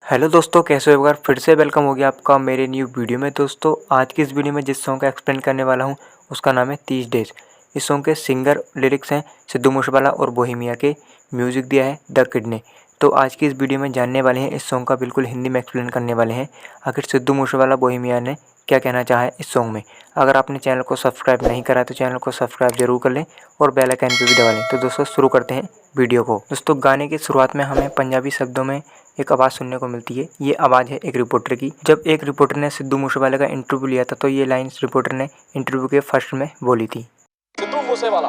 Hello दोस्तों, कैसे हो? एक बार फिर से वेलकम हो गया आपका मेरे न्यू वीडियो में। दोस्तों आज की इस वीडियो में जिस सॉन्ग का एक्सप्लेन करने वाला हूं उसका नाम है 30 डेज। इस सॉन्ग के सिंगर लिरिक्स हैं सिद्धू मूसेवाला और बोहेमिया के, म्यूज़िक दिया है द किड ने। तो आज की इस वीडियो में जानने वाले हैं, इस सॉन्ग का बिल्कुल हिंदी में एक्सप्लेन करने वाले हैं आखिर सिद्धू मूसेवाला बोहेमिया ने क्या कहना चाहा है इस सॉन्ग में। अगर आपने चैनल को सब्सक्राइब नहीं करा तो चैनल को सब्सक्राइब जरूर कर लें और बेल आइकन पे भी दबा लें। तो दोस्तों शुरू करते हैं वीडियो को। दोस्तों गाने की शुरुआत में हमें पंजाबी शब्दों में एक आवाज़ सुनने को मिलती है। ये आवाज़ है एक रिपोर्टर की। जब एक रिपोर्टर ने सिद्धू मूसेवाला का इंटरव्यू लिया था तो ये लाइन्स रिपोर्टर ने इंटरव्यू के फर्स्ट में बोली थी। सिद्धू मूसेवाला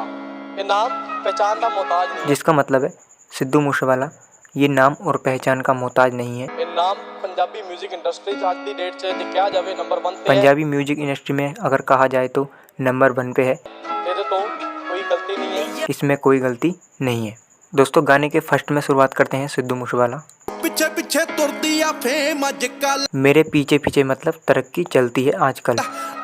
ये नाम पहचान का मोहताज नहीं है। जिसका मतलब है सिद्धू मूसेवाला ये नाम और पहचान का मोहताज नहीं है। ये नाम पंजाबी म्यूजिक इंडस्ट्री आज की डेट से क्या जावे नंबर 1 पे पंजाबी म्यूजिक इंडस्ट्री में अगर कहा जाए तो नंबर 1 पे है। तेरे तो कोई गलती नहीं है, इसमें कोई गलती नहीं है। दोस्तों गाने के फर्स्ट में शुरुआत करते हैं सिद्धू मूसेवाला। पीछे पीछे तुरदी आ फेम अजकल, मेरे पीछे पीछे मतलब तरक्की चलती है आजकल।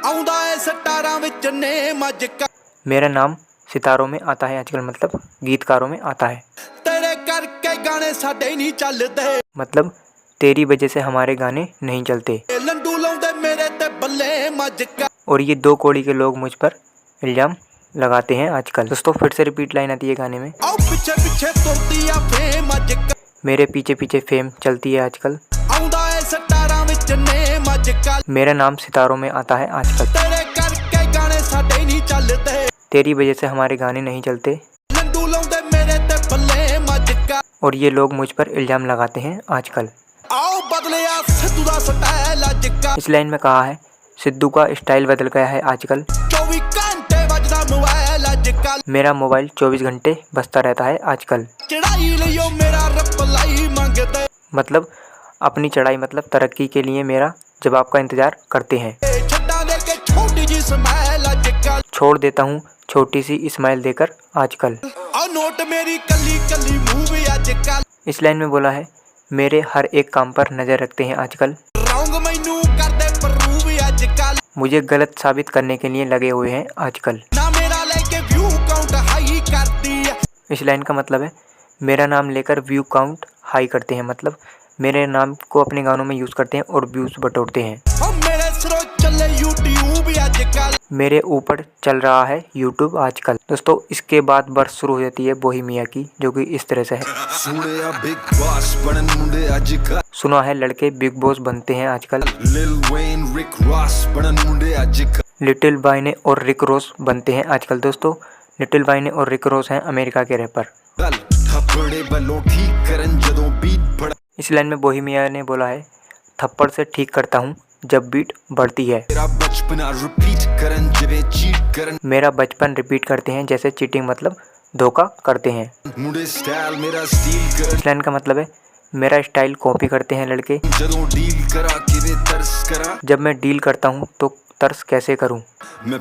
आउंदा है स्टारां विच नेम अजकल, मेरा नाम सितारों में आता है आजकल मतलब गीतकारों में आता है। तेरे करके गाने साडे नहीं चलदे, मतलब तेरी वजह से हमारे गाने नहीं चलते। लंडू लाउंदे मेरे ते बल्ले मजकल। और ये 2 कौड़ी के लोग मुझ पर इल्ज़ाम लगाते हैं आजकल। दोस्तों फिर से रिपीट लाइन आती है गाने में। आओ पीछे पीछे तुरदी आ फेम अजकल, मेरे पीछे पीछे फेम चलती है आजकल। आउंदा है स्टारां विच नेम अजकल, मेरा नाम सितारों में आता है आजकल। तेरे करके गाने साडे नहीं चलदे, तेरी वजह से हमारे गाने नहीं चलते। लंडू लाउंदे मेरे ते बल्ले मजकल। और ये लोग मुझ पर इल्ज़ाम लगाते हैं आजकल। आओ बदलिया सिद्धू दा स्टाइल अजकल, इस लाइन में कहा है सिद्धू का स्टाइल बदल गया है आजकल। 24 घंटे बजदा मोबाइल अजकल, मेरा मोबाइल 24 घंटे बजता रहता है आजकल। चढ़ाई लियो मेरा रिप्लाई मंगदे, मतलब अपनी चढ़ाई मतलब तरक्की के लिए मेरा जवाब का इंतज़ार करते हैं। छड्डा दे के छोटी जी स्माइल अजकल, छोड़ देता हूँ छोटी सी इस्माइल देकर आजकल। और नोट मेरी कली कली मूवी अजकल, इस लाइन में बोला है मेरे हर एक काम पर नज़र रखते हैं आजकल। रौंग मैनू कर दे प्रूव अजकल, मुझे गलत साबित करने के लिए लगे हुए हैं आजकल। ना मेरा लेके व्यू काउंट हाई करती है, इस लाइन का मतलब है मेरा नाम लेकर व्यू काउंट हाई करते हैं। मतलब मेरे नाम को अपने गानों में यूज़ करते हैं और व्यूज़ बटोरते हैं। और मेरे सिरों चले यूट्यूब अजकल, मेरे ऊपर चल रहा है यूट्यूब आजकल। दोस्तों इसके बाद वर्ष शुरू हो जाती है बोहेमिया की, जो कि इस तरह से है। सुना है लड़के बिग बॉस बनते हैं आजकल। लिटिल वाइने और रिक रॉस बनते हैं आजकल। दोस्तों लिटिल वाइने और रिक रॉस हैं अमेरिका के रैपर। इस लाइन में बोहेमिया ने बोला है थप्पड़ से ठीक करता हूँ जब बीट बढ़ती है। मेरा बचपन रिपीट करते हैं जैसे चीटिंग मतलब धोखा करते हैं। इस लाइन का मतलब है मेरा स्टाइल कॉपी करते हैं लड़के। जब मैं डील करता हूँ तो तर्स कैसे करूँ। मैं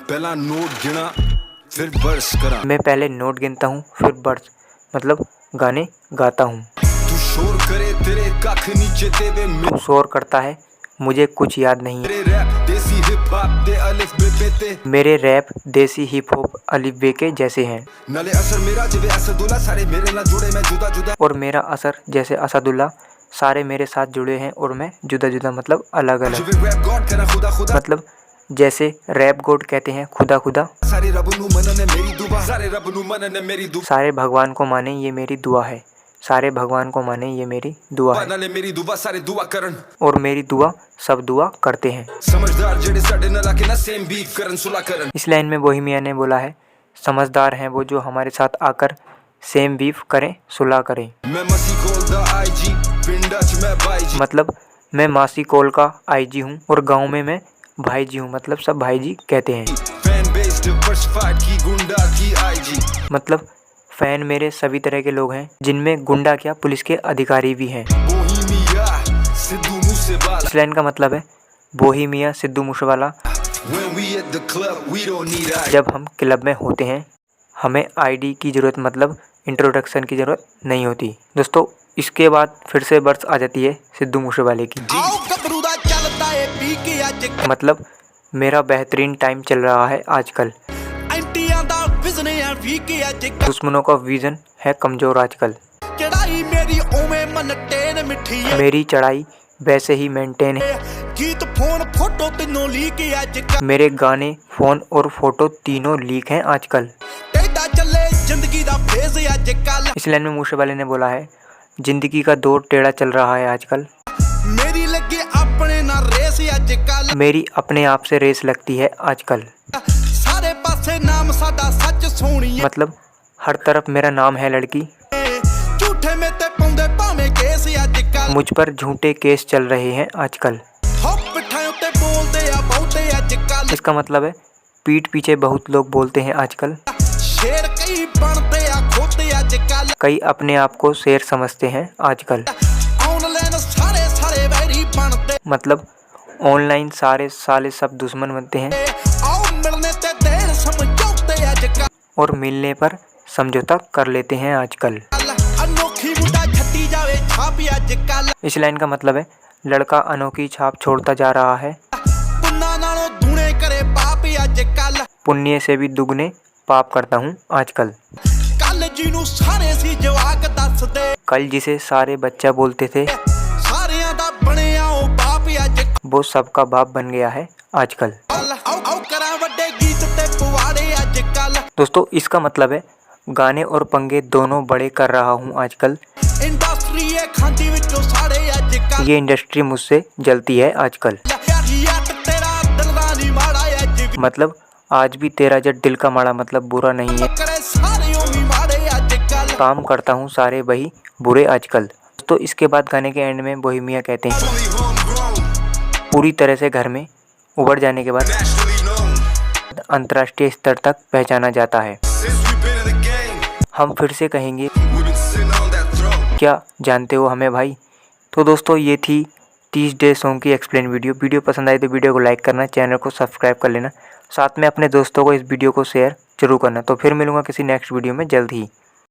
पहले नोट गिनता हूँ फिर बर्स मतलब गाने गाता हूँ। तू शोर करता है मुझे कुछ याद नहीं है। मेरे रैप देसी हिप हॉप अलिफ बे के जैसे हैं। और मेरा असर जैसे असदुल्ला सारे मेरे साथ जुड़े हैं और मैं जुदा जुदा मतलब अलग अलग। मतलब जैसे रैप गॉड कहते हैं खुदा खुदा, सारे भगवान को माने ये मेरी दुआ है। सारे भगवान को माने ये मेरी दुआ है। और मेरी दुआ सब दुआ करते हैं। इस लाइन में बोहेमिया ने बोला है समझदार हैं वो जो हमारे साथ आकर सेम बीफ करें सुलह करें। मतलब मैं मासी कोल का आईजी हूँ और गाँव में मैं भाई जी हूँ। मतलब सब भाई जी कहते हैं। मतलब फैन मेरे सभी तरह के लोग हैं जिनमें गुंडा क्या पुलिस के अधिकारी भी हैं। इस लाइन का मतलब है बोहेमिया सिद्धू मूसेवाला जब हम क्लब में होते हैं हमें आईडी की ज़रूरत मतलब इंट्रोडक्शन की ज़रूरत नहीं होती। दोस्तों इसके बाद फिर से बर्स आ जाती है सिद्धू मूसेवाले की। मतलब मेरा बेहतरीन टाइम चल रहा है आजकल। दुश्मनों का विजन है कमज़ोर आजकल। मेरी चढ़ाई वैसे ही मेंटेन है। गीत फोन फोटो तीनों लीक अजकल मेरे गाने फोन और फोटो तीनों लीक हैं आजकल। टेढ़ा चले जिंदगी दा फेज अजकल इस लाइन में मूसेवाले ने बोला है जिंदगी का दौर टेढ़ा चल रहा है आजकल। मेरी लगे अपने ना रेस अजकल मेरी अपने आप से रेस लगती है आजकल। सारे पासे नाम साडा सच सोहणीए मतलब हर तरफ मेरा नाम है लड़की। झूठे में ते पाउंदे भावें केस अजकल मुझ पर झूठे केस चल रहे हैं आजकल। हो पिठां उत्ते बोलदे आ बहुते अजकल इसका मतलब है पीठ पीछे बहुत लोग बोलते हैं आजकल। शेर कई बनते आ खोते अजकल कई अपने आप को शेर समझते हैं आजकल। ऑनलाइन सारे सारे वैरी बनते मतलब ऑनलाइन सारे साले सब दुश्मन बनते हैं आओ मिलने ते देर समझौते अजकल और मिलने पर समझौता कर लेते हैं आजकल। अनोखी मुंडा छट्टी जावे छापी अजकल इस लाइन का मतलब है लड़का अनोखी छाप छोड़ता जा रहा है। पुन्ना नालों दूने करे पाप अजकल पुण्य से भी दुगने पाप करता हूँ आजकल। कल जिनू सारे सी जवाक दस दे कल जिसे सारे बच्चा बोलते थे सारियां दा बनिया ओ बाप अजकल वो सबका बाप बन गया है आजकल। आओ करा वड्डे गीत ते पुवाड़े अजकल दोस्तों इसका मतलब है गाने और पंगे दोनों बड़े कर रहा हूँ आजकल। इंडस्ट्री है खांदी विचों साड़े अजकल ये इंडस्ट्री मुझसे जलती है आजकल। यार तेरा दिल दा नी माड़ा अजकल मतलब आज भी तेरा जट दिल का माड़ा मतलब बुरा नहीं है। करे सारे ओमी माड़े अजकल काम करता हूँ सारे वही बुरे आजकल। तो इसके बाद गाने के एंड में बोहेमिया कहते हैं पूरी तरह से घर में उभर जाने के बाद अंतर्राष्ट्रीय स्तर तक पहचाना जाता है। हम फिर से कहेंगे क्या जानते हो हमें भाई। तो दोस्तों ये थी 30 डे सॉन्ग की एक्सप्लेन वीडियो पसंद आई तो वीडियो को लाइक करना, चैनल को सब्सक्राइब कर लेना, साथ में अपने दोस्तों को इस वीडियो को शेयर जरूर करना। तो फिर मिलूंगा किसी नेक्स्ट वीडियो में जल्द ही।